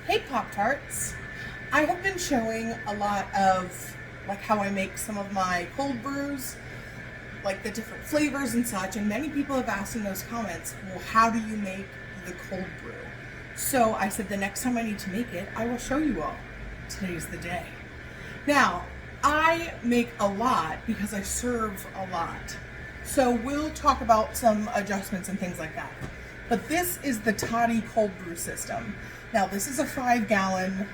Hey Pop-Tarts! I have been showing a lot of like how I make some of my cold brews, like the different flavors and such, and many people have asked in those comments, well, how do you make the cold brew? So I said the next time I need to make it, I will show you all. Today's the day. Now, I make a lot because I serve a lot. So we'll talk about some adjustments and things like that. But this is the Toddy cold brew system. Now this is a 5-gallon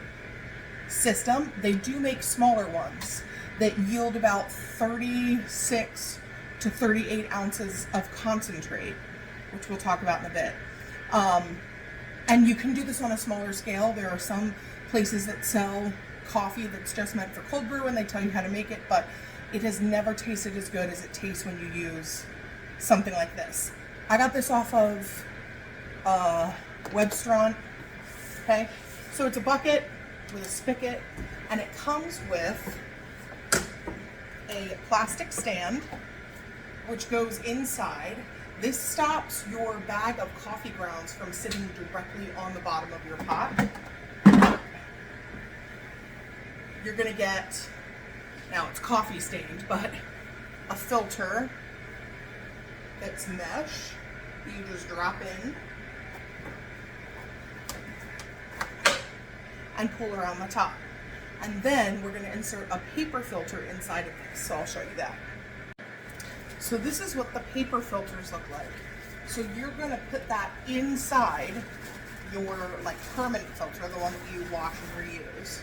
system. They do make smaller ones that yield about 36 to 38 ounces of concentrate, which we'll talk about in a bit. And you can do this on a smaller scale. There are some places that sell coffee that's just meant for cold brew and they tell you how to make it, but it has never tasted as good as it tastes when you use something like this. I got this off of Webstaurant. Okay, so it's a bucket with a spigot, and it comes with a plastic stand which goes inside. This stops your bag of coffee grounds from sitting directly on the bottom of your pot. You're gonna get, now it's coffee stained, but a filter that's mesh that you just drop in and pull around the top. And then we're gonna insert a paper filter inside of this, so I'll show you that. So this is what the paper filters look like. So you're gonna put that inside your like permanent filter, the one that you wash and reuse.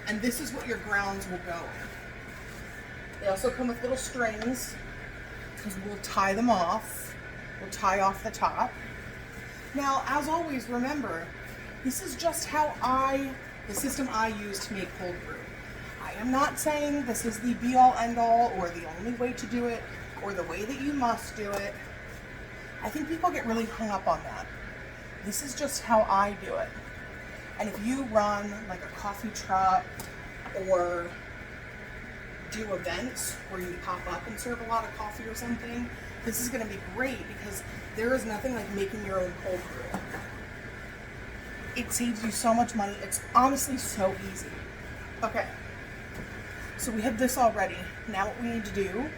And this is what your grounds will go in. They also come with little strings because we'll tie them off. We'll tie off the top. Now, as always, remember, this is just how the system I use to make cold brew. I am not saying this is the be-all, end-all, or the only way to do it, or the way that you must do it. I think people get really hung up on that. This is just how I do it. And if you run like a coffee truck or do events where you pop up and serve a lot of coffee or something, this is gonna be great because there is nothing like making your own cold brew. It saves you so much money. It's honestly so easy. Okay, so we have this already. Now what we need to do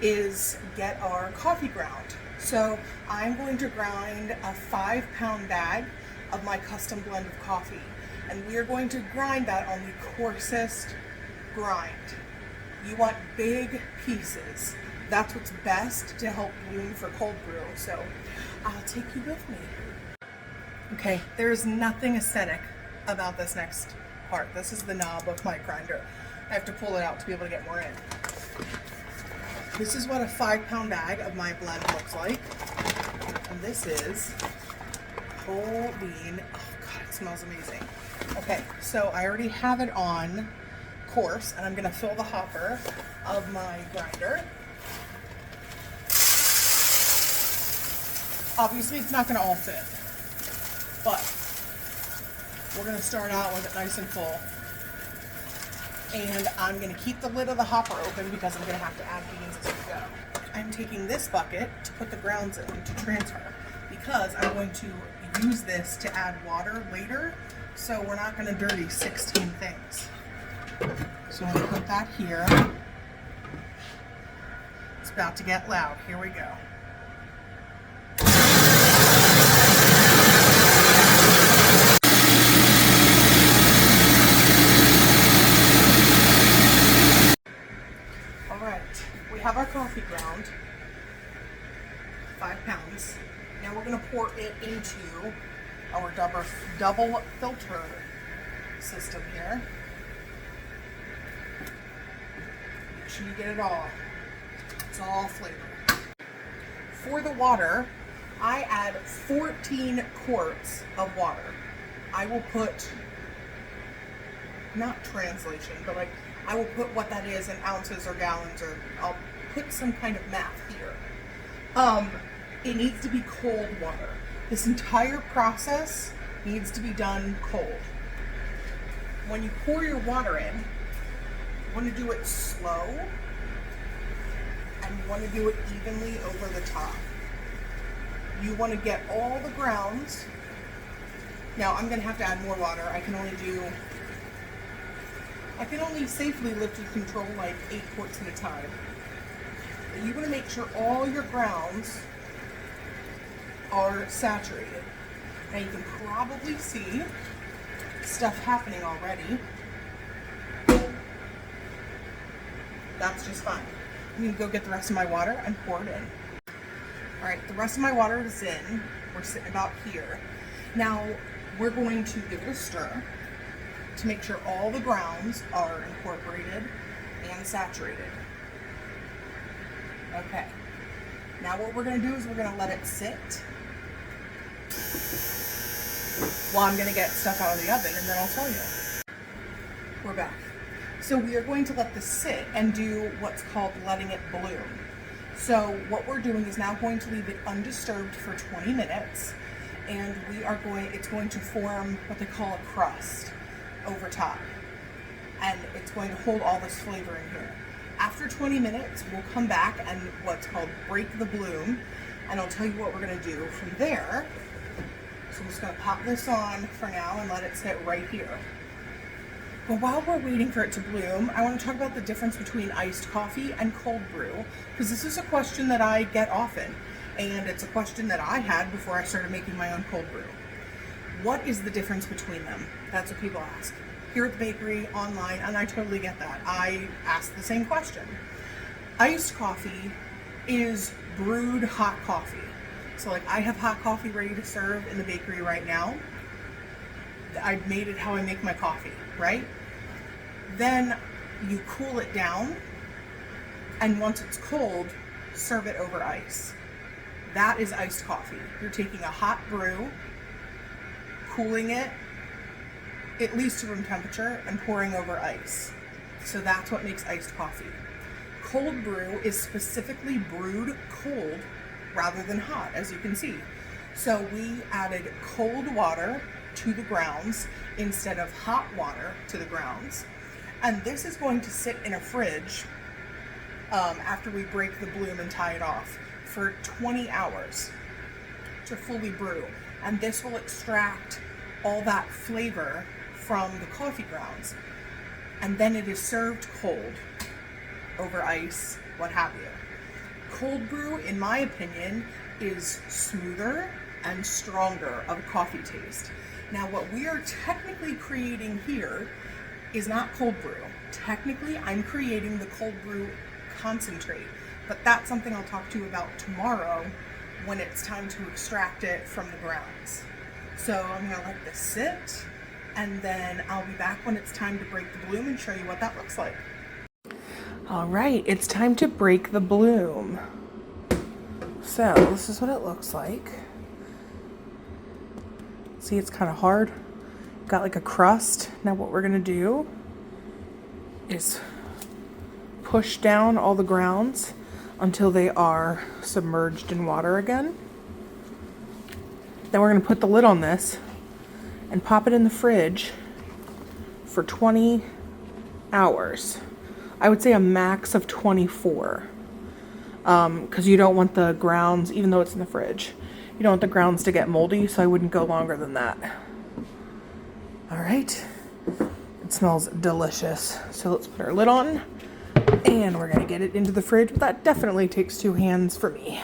is get our coffee ground. So I'm going to grind a 5-pound bag of my custom blend of coffee. And we are going to grind that on the coarsest grind. You want big pieces. That's what's best to help bloom for cold brew. So I'll take you with me. Okay, there's nothing aesthetic about this next part. This is the knob of my grinder. I have to pull it out to be able to get more in. This is what a 5-pound bag of my blend looks like. And this is whole bean. Oh God, it smells amazing. Okay, so I already have it on coarse, and I'm gonna fill the hopper of my grinder. Obviously, it's not gonna all fit, but we're gonna start out with it nice and full. And I'm gonna keep the lid of the hopper open because I'm gonna have to add beans as we go. I'm taking this bucket to put the grounds in to transfer because I'm going to use this to add water later, so we're not gonna dirty 16 things. So I'm gonna put that here. It's about to get loud. Here we go. We have our coffee ground, 5 pounds. Now we're going to pour it into our double filter system here. Make sure you get it all. It's all flavor. For the water, I add 14 quarts of water. I will put, not translation, but like I will put what that is in ounces or gallons, or I'll put some kind of math here. It needs to be cold water. This entire process needs to be done cold. When you pour your water in, you want to do it slow, and you want to do it evenly over the top. You want to get all the grounds Now I'm gonna have to add more water. I can only safely lift and control like 8 quarts at a time. But you wanna make sure all your grounds are saturated. Now you can probably see stuff happening already. That's just fine. I'm gonna go get the rest of my water and pour it in. All right, the rest of my water is in. We're sitting about here. Now we're going to give it a stir to make sure all the grounds are incorporated and saturated. Okay. Now what we're gonna do is we're gonna let it sit while I'm gonna get stuff out of the oven, and then I'll tell you. We're back. So we are going to let this sit and do what's called letting it bloom. So what we're doing is now going to leave it undisturbed for 20 minutes, and it's going to form what they call a crust over top. And it's going to hold all this flavor in here. After 20 minutes, we'll come back and what's called break the bloom, and I'll tell you what we're gonna do from there. So I'm just gonna pop this on for now and let it sit right here. But while we're waiting for it to bloom, I want to talk about the difference between iced coffee and cold brew, because this is a question that I get often, and it's a question that I had before I started making my own cold brew. What is the difference between them? That's what people ask. Here at the bakery, online, and I totally get that. I ask the same question. Iced coffee is brewed hot coffee. So like I have hot coffee ready to serve in the bakery right now. I've made it how I make my coffee, right? Then you cool it down, and once it's cold, serve it over ice. That is iced coffee. You're taking a hot brew, cooling it at least to room temperature, and pouring over ice. So that's what makes iced coffee. Cold brew is specifically brewed cold rather than hot, as you can see. So we added cold water to the grounds instead of hot water to the grounds. And this is going to sit in a fridge after we break the bloom and tie it off for 20 hours to fully brew. And this will extract all that flavor from the coffee grounds. And then it is served cold over ice, what have you. Cold brew, in my opinion, is smoother and stronger of a coffee taste. Now what we are technically creating here is not cold brew. Technically, I'm creating the cold brew concentrate, but that's something I'll talk to you about tomorrow when it's time to extract it from the grounds. So I'm gonna let this sit, and then I'll be back when it's time to break the bloom and show you what that looks like. All right, it's time to break the bloom. So this is what it looks like. See, it's kind of hard. Got like a crust. Now what we're gonna do is push down all the grounds until they are submerged in water again. Then we're gonna put the lid on this and pop it in the fridge for 20 hours. I would say a max of 24, because you don't want the grounds, even though it's in the fridge, you don't want the grounds to get moldy, so I wouldn't go longer than that. All right, it smells delicious. So let's put our lid on, and we're gonna get it into the fridge. That definitely takes 2 hands for me.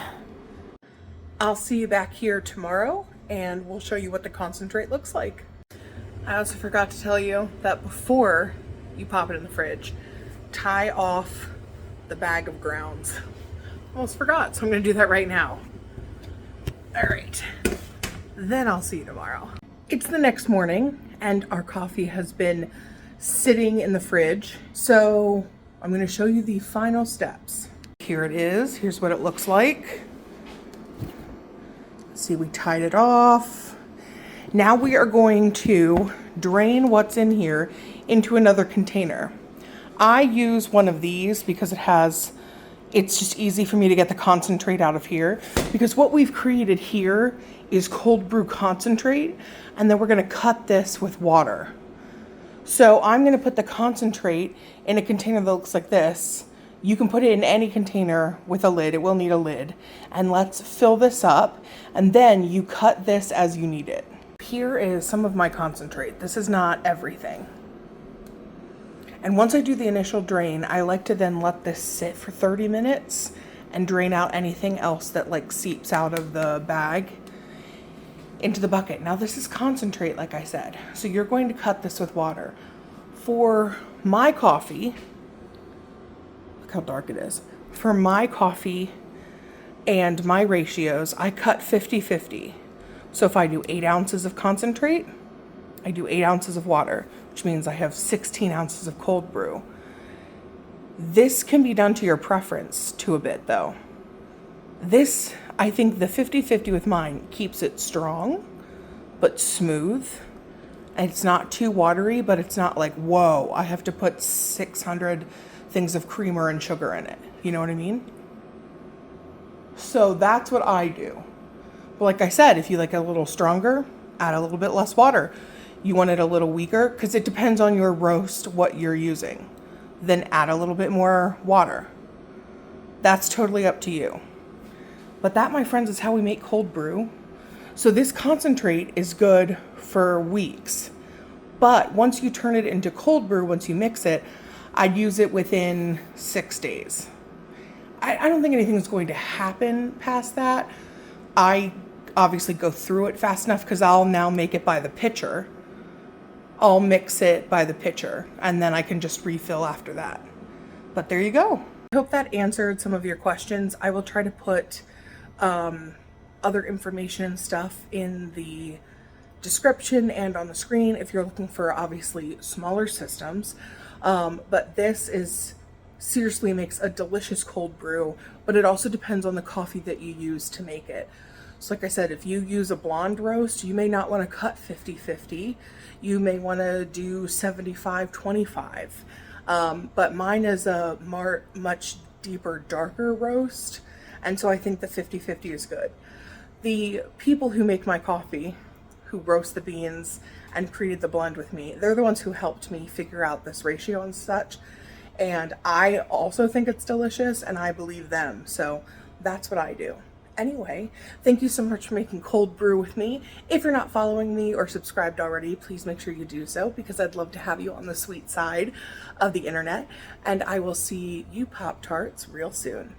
I'll see you back here tomorrow, and we'll show you what the concentrate looks like. I also forgot to tell you that before you pop it in the fridge, tie off the bag of grounds. Almost forgot, so I'm gonna do that right now. All right, then I'll see you tomorrow. It's the next morning, and our coffee has been sitting in the fridge. So I'm gonna show you the final steps. Here it is, here's what it looks like. See, we tied it off. Now we are going to drain what's in here into another container. I use one of these because it's just easy for me to get the concentrate out of here, because what we've created here is cold brew concentrate, and then we're gonna cut this with water. So I'm gonna put the concentrate in a container that looks like this. You can put it in any container with a lid. It will need a lid. And let's fill this up, and then you cut this as you need it. here is some of my concentrate. This is not everything. And once I do the initial drain, I like to then let this sit for 30 minutes and drain out anything else that like seeps out of the bag into the bucket. Now this is concentrate, like I said. So you're going to cut this with water. For my coffee, look how dark it is. For my coffee and my ratios, I cut 50-50. So if I do 8 ounces of concentrate, I do 8 ounces of water, which means I have 16 ounces of cold brew. This can be done to your preference to a bit though. This, I think the 50-50 with mine keeps it strong, but smooth. And it's not too watery, but it's not like, whoa, I have to put 600 things of creamer and sugar in it. You know what I mean? So that's what I do. But like I said, if you like it a little stronger, add a little bit less water. You want it a little weaker, because it depends on your roast, what you're using. Then add a little bit more water. That's totally up to you. But that, my friends, is how we make cold brew. So this concentrate is good for weeks. But once you turn it into cold brew, once you mix it, I'd use it within 6 days. I don't think anything's going to happen past that. I obviously go through it fast enough because I'll now make it by the pitcher. I'll mix it by the pitcher and then I can just refill after that. But there you go. I hope that answered some of your questions. I will try to put other information and stuff in the description and on the screen if you're looking for obviously smaller systems. But this is seriously makes a delicious cold brew, but it also depends on the coffee that you use to make it. So like I said, if you use a blonde roast, you may not want to cut 50-50. You may want to do 75-25. But mine is a much deeper, darker roast. And so I think the 50-50 is good. The people who make my coffee, who roast the beans and created the blend with me, they're the ones who helped me figure out this ratio and such. And I also think it's delicious and I believe them. So that's what I do. Anyway, thank you so much for making cold brew with me. If you're not following me or subscribed already, please make sure you do so because I'd love to have you on the sweet side of the internet. And I will see you Pop-Tarts real soon.